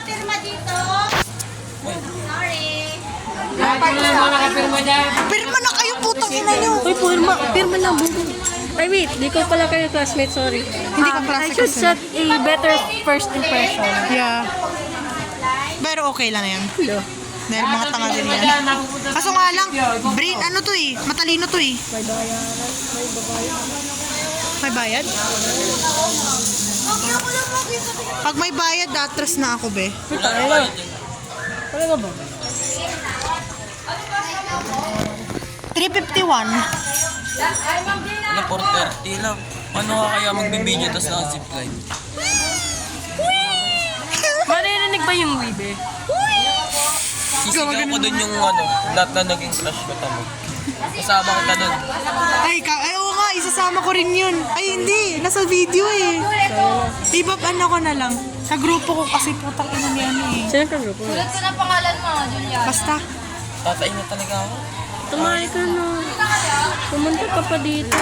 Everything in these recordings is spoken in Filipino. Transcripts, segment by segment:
nakapirma dito? Sorry. Pirma na kayo, putang ina nyo. Uy, pirma lang. Ay, wait. Di ko pala kayo classmate, sorry. Hindi ka I klase should kasi. set a better first impression. Yeah. Pero okay lang yan. Hello. Dahil mga tanga din yan. Kaso nga lang, brain, ano to eh, matalino to eh. May bayad? Pag may bayad, atras na ako, be. Ano nga ba? 351. Ano, 430 lang. Ano ka kaya magbibideo tapos naka-zipline? Maririnig ba yung wibe? Sisigaw ko dun yung ano, lahat na naging crush ko tamo. Kasama kita dun. Ay, oo nga, isasama ko rin yun. Ay, hindi, nasa video eh. Ano ko na lang. Sa grupo ko kasi putang ina niya eh. Sino ka grupo? Ulit ko na pangalan mo, Julian. Basta. Tatain na talaga ako. Tumahay ka na. Pumunta ka pa dito.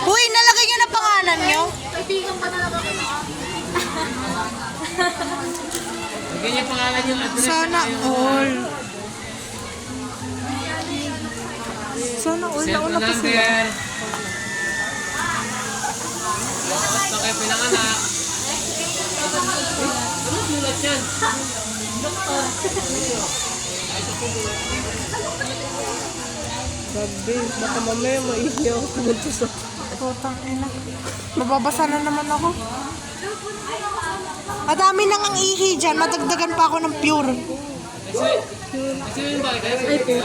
Uy, nalagay niyo na pangalan niyo? Kaibigan pa talaga ko na. Ganyan pangalan yung address. Sana all. Sana all. Nauna pa sila. Basta kayo pinanganak. Ano sulat yan? Gabi, baka mamaya maihi ako pumunta sa... Putang ina. Mababasa na naman ako. Madami nang ang ihi dyan. Madagdagan pa ako ng pure. Ay po.